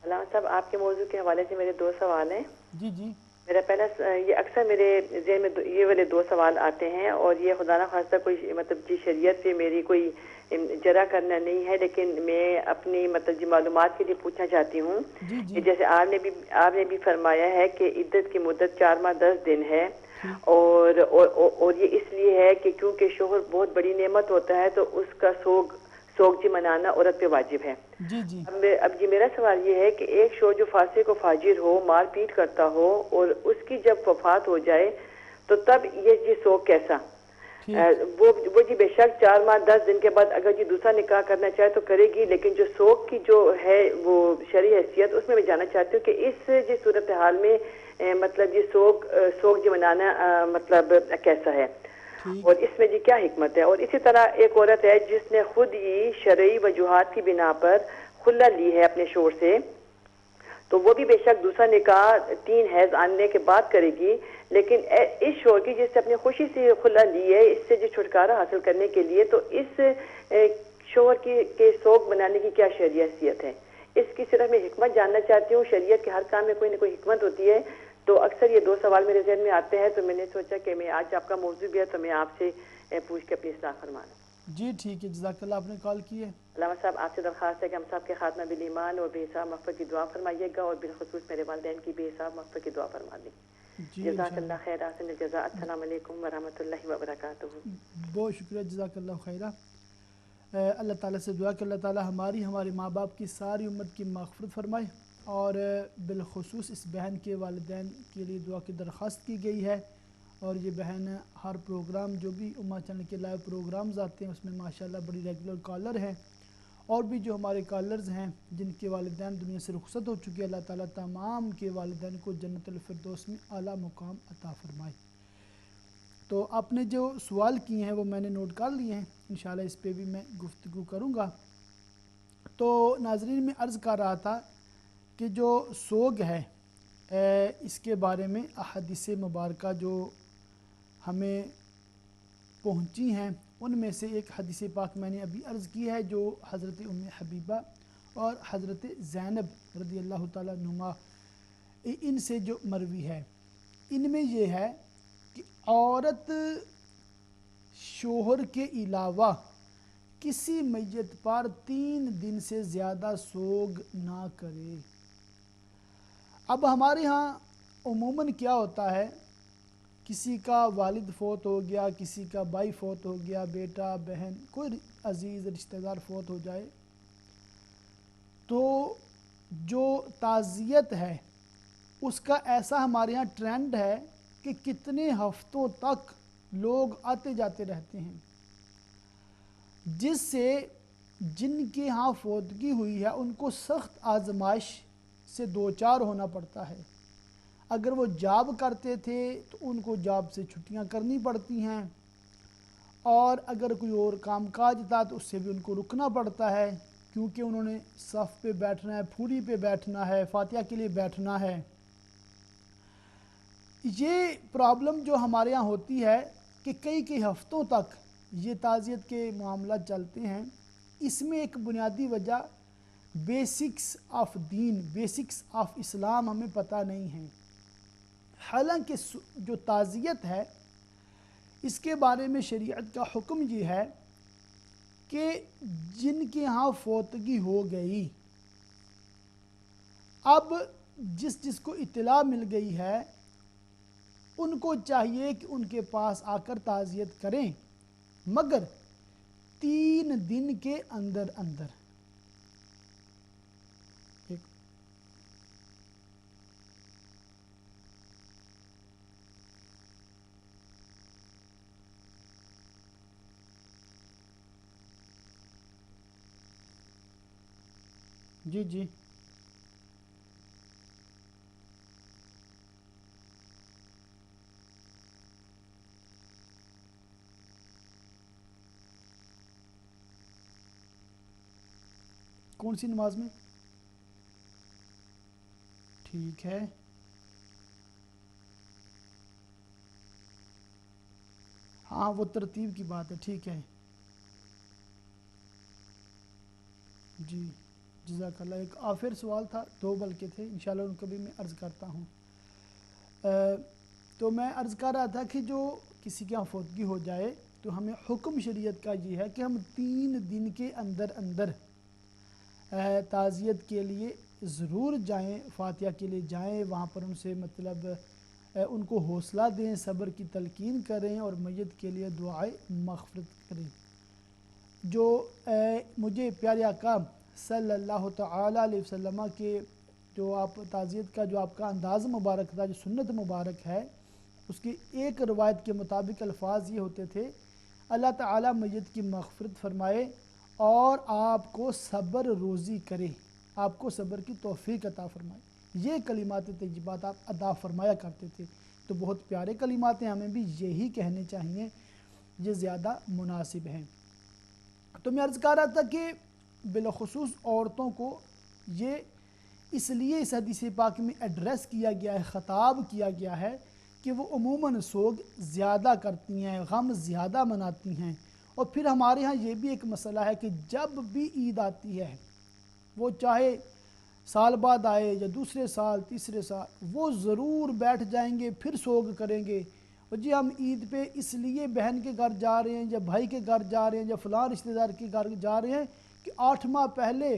علامہ صاحب، آپ کے موضوع کے حوالے سے میرے 2 سوال ہیں۔ جی جی۔ میرا پہلا یہ اکثر میرے ذہن میں یہ والے 2 سوال آتے ہیں، اور یہ خدا نہ خواستہ کوئی مطلب شریعت سے میری کوئی جرا کرنا نہیں ہے، لیکن میں اپنی مطلب معلومات کے لیے پوچھنا چاہتی ہوں کہ جیسے آپ نے بھی فرمایا ہے کہ عدت کی مدت 4 ماہ 10 دن ہے، اور یہ اس لیے ہے کہ کیونکہ شوہر بہت بڑی نعمت ہوتا ہے تو اس کا سوگ جی منانا عورت پہ واجب ہے۔ جی جی۔ اب یہ میرا سوال یہ ہے کہ ایک شوہر جو فاسق و فاجر ہو، مار پیٹ کرتا ہو، اور اس کی جب وفات ہو جائے تو تب یہ سوگ کیسا؟ وہ جی بے شک 4 ماہ 10 دن کے بعد اگر جی دوسرا نکاح کرنا چاہے تو کرے گی، لیکن جو سوگ کی جو ہے وہ شرعی حیثیت، اس میں میں جاننا چاہتی ہوں کہ اس جی صورتحال میں مطلب یہ سوگ جی منانا مطلب کیسا ہے، اور اس میں جی کیا حکمت ہے؟ اور اسی طرح ایک عورت ہے جس نے خود ہی شرعی وجوہات کی بنا پر خلا لی ہے اپنے شوہر سے، تو وہ بھی بے شک دوسرا نکاح 3 حیض آنے کے بعد کرے گی، لیکن اس شوہر کی جس سے اپنی خوشی سے خلا لی ہے، اس سے جو چھٹکارا حاصل کرنے کے لیے، تو اس شوہر کے سوگ بنانے کی کیا شرعی حیثیت ہے؟ اس کی صرف میں حکمت جاننا چاہتی ہوں. شریعت کے ہر کام میں کوئی نہ کوئی حکمت ہوتی ہے. تو اکثر یہ 2 سوال میرے ذہن میں آتے ہیں, تو میں نے سوچا کہ میں آج آپ کا موضوع بھی ہے تو میں آپ سے پوچھ کے اپنی اصلاح فرما لوں. جی ٹھیک ہے, جزاک اللہ, آپ نے کال کی ہے. علامہ صاحب آپ سے درخواست ہے کہ ہم صاحب کے خاتمہ بالایمان اور بے حساب مغفرت کی دعا فرمائیے گا, اور بالخصوص میرے والدین کی بے حساب مغفرت کی دعا فرما دیں. جی جزاک انشاءاللہ. اللہ خیر, احسن الجزاء. السلام علیکم ورحمۃ اللہ وبرکاتہ. بہت شکریہ, جزاک اللہ خیرہ. اللہ تعالیٰ سے دعا کہ اللہ تعالیٰ ہماری, ہمارے ماں باپ کی, ساری امت کی مغفرت فرمائے, اور بالخصوص اس بہن کے والدین کے لیے دعا کی درخواست کی گئی ہے. اور یہ بہن ہر پروگرام, جو بھی امہ چینل کے لائیو پروگرامز آتے ہیں اس میں ماشاءاللہ بڑی ریگولر کالر ہیں, اور بھی جو ہمارے کالرز ہیں جن کے والدین دنیا سے رخصت ہو چکے, اللہ تعالیٰ تمام کے والدین کو جنت الفردوس میں اعلیٰ مقام عطا فرمائے. تو آپ نے جو سوال کیے ہیں وہ میں نے نوٹ کر لیے ہیں, انشاءاللہ اس پہ بھی میں گفتگو کروں گا. تو ناظرین, میں عرض کر رہا تھا کہ جو سوگ ہے اس کے بارے میں احادیث مبارکہ جو ہمیں پہنچی ہیں ان میں سے ایک حدیث پاک میں نے ابھی عرض کی ہے, جو حضرت ام حبیبہ اور حضرت زینب رضی اللہ تعالیٰ عنہما ان سے جو مروی ہے. ان میں یہ ہے کہ عورت شوہر کے علاوہ کسی میت پر 3 دن سے زیادہ سوگ نہ کرے. اب ہمارے ہاں عموماً کیا ہوتا ہے, کسی کا والد فوت ہو گیا, کسی کا بھائی فوت ہو گیا, بیٹا, بہن, کوئی عزیز رشتہ دار فوت ہو جائے, تو جو تعزیت ہے اس کا ایسا ہمارے ہاں ٹرینڈ ہے کہ کتنے ہفتوں تک لوگ آتے جاتے رہتے ہیں, جس سے جن کے ہاں فوتگی ہوئی ہے ان کو سخت آزمائش سے دوچار ہونا پڑتا ہے. اگر وہ جاب کرتے تھے تو ان کو جاب سے چھٹیاں کرنی پڑتی ہیں, اور اگر کوئی اور کام کاج تھا تو اس سے بھی ان کو رکنا پڑتا ہے, کیونکہ انہوں نے صف پہ بیٹھنا ہے, پھوڑی پہ بیٹھنا ہے, فاتحہ کے لیے بیٹھنا ہے. یہ پرابلم جو ہمارے ہاں ہوتی ہے کہ کئی ہفتوں تک یہ تعزیت کے معاملات چلتے ہیں. اس میں ایک بنیادی وجہ basics of deen, basics of Islam ہمیں پتہ نہیں ہے. حالانکہ جو تعزیت ہے اس کے بارے میں شریعت کا حکم یہ ہے کہ جن کے ہاں فوتگی ہو گئی, اب جس کو اطلاع مل گئی ہے ان کو چاہیے کہ ان کے پاس آ کر تعزیت کریں, مگر 3 دن کے اندر اندر. جی جی کون سی نماز میں؟ ٹھیک ہے, ہاں وہ ترتیب کی بات ہے, ٹھیک ہے. جی جزاک اللہ. ایک آخر سوال تھا, 2 بلکہ تھے, انشاءاللہ ان کو بھی میں عرض کرتا ہوں. تو میں عرض کر رہا تھا کہ جو کسی کے یہاں فوتگی ہو جائے تو ہمیں حکم شریعت کا یہ ہے کہ ہم 3 دن کے اندر اندر تعزیت کے لیے ضرور جائیں, فاتحہ کے لیے جائیں, وہاں پر ان سے مطلب ان کو حوصلہ دیں, صبر کی تلقین کریں, اور میت کے لیے دعائے مغفرت کریں. جو مجھے پیارے آقا صلی اللہ تعالی علیہ وسلم کے جو آپ تعزیت کا جو آپ کا انداز مبارک تھا, جو سنت مبارک ہے, اس کی ایک روایت کے مطابق الفاظ یہ ہوتے تھے, اللہ تعالی میت کی مغفرت فرمائے اور آپ کو صبر روزی کرے, آپ کو صبر کی توفیق عطا فرمائے. یہ کلمات طیبات آپ ادا فرمایا کرتے تھے. تو بہت پیارے کلمات ہیں, ہمیں بھی یہی کہنے چاہیے, یہ زیادہ مناسب ہیں. تو میں عرض کر رہا تھا کہ بالخصوص عورتوں کو یہ اس لیے اس حدیث پاک میں ایڈریس کیا گیا ہے, خطاب کیا گیا ہے کہ وہ عموماً سوگ زیادہ کرتی ہیں, غم زیادہ مناتی ہیں. اور پھر ہمارے ہاں یہ بھی ایک مسئلہ ہے کہ جب بھی عید آتی ہے, وہ چاہے سال بعد آئے یا دوسرے سال تیسرے سال، وہ ضرور بیٹھ جائیں گے، پھر سوگ کریں گے، اور جی ہم عید پہ اس لیے بہن کے گھر جا رہے ہیں یا بھائی کے گھر جا رہے ہیں یا فلاں رشتہ دار کے گھر جا رہے ہیں کہ 8 ماہ پہلے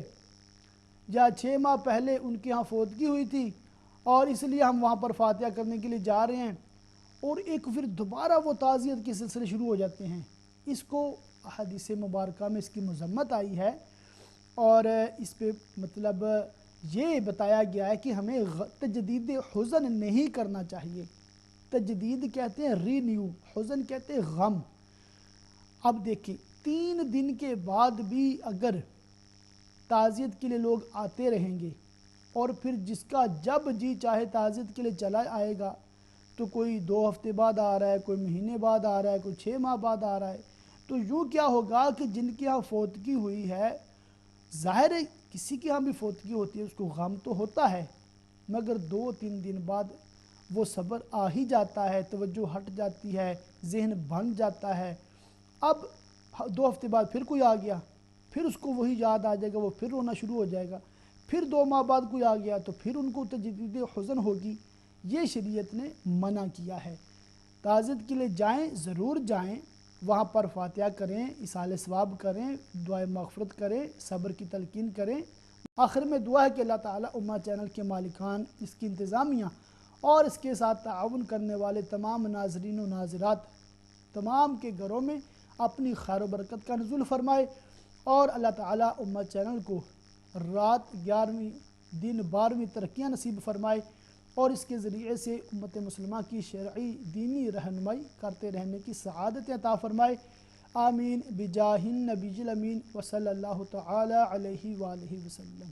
یا 6 ماہ پہلے ان کے ہاں فوتگی ہوئی تھی اور اس لیے ہم وہاں پر فاتحہ کرنے کے لیے جا رہے ہیں، اور ایک پھر دوبارہ وہ تعزیت کے سلسلے شروع ہو جاتے ہیں۔ اس کو احادیث مبارکہ میں اس کی مذمت آئی ہے، اور اس پہ مطلب یہ بتایا گیا ہے کہ ہمیں تجدید حزن نہیں کرنا چاہیے۔ تجدید کہتے ہیں رینیو، حزن کہتے ہیں غم۔ اب دیکھیں 3 دن کے بعد بھی اگر تعزیت کے لیے لوگ آتے رہیں گے اور پھر جس کا جب جی چاہے تعزیت کے لیے چلا آئے گا، تو کوئی 2 ہفتے بعد آ رہا ہے، کوئی مہینے بعد آ رہا ہے، کوئی 6 ماہ بعد آ رہا ہے، تو یوں کیا ہوگا کہ جن کے ہاں فوتگی ہوئی ہے، ظاہر ہے کسی کے ہاں بھی فوتگی ہوتی ہے اس کو غم تو ہوتا ہے، مگر 2-3 دن بعد وہ صبر آ ہی جاتا ہے، توجہ ہٹ جاتی ہے، ذہن بن جاتا ہے۔ اب 2 ہفتے بعد پھر کوئی آ گیا، پھر اس کو وہی یاد آ جائے گا، وہ پھر رونا شروع ہو جائے گا، پھر 2 ماہ بعد کوئی آ گیا تو پھر ان کو تجدید حزن ہوگی۔ یہ شریعت نے منع کیا ہے۔ تعزیت کے لیے جائیں، ضرور جائیں، وہاں پر فاتحہ کریں، اصالہ ثواب کریں، دعائے مغفرت کریں، صبر کی تلقین کریں۔ آخر میں دعا ہے کہ اللہ تعالیٰ امہ چینل کے مالکان، اس کی انتظامیہ اور اس کے ساتھ تعاون کرنے والے تمام ناظرین و ناظرات، تمام کے گھروں میں اپنی خیر و برکت کا نزول فرمائے، اور اللہ تعالیٰ امہ چینل کو رات 11ویں دن 12ویں ترقیاں نصیب فرمائے، اور اس کے ذریعے سے امت مسلمہ کی شرعی دینی رہنمائی کرتے رہنے کی سعادت عطا فرمائے۔ آمین بجاہ النبی الامین وصلی اللہ تعالی علیہ وآلہ وسلم۔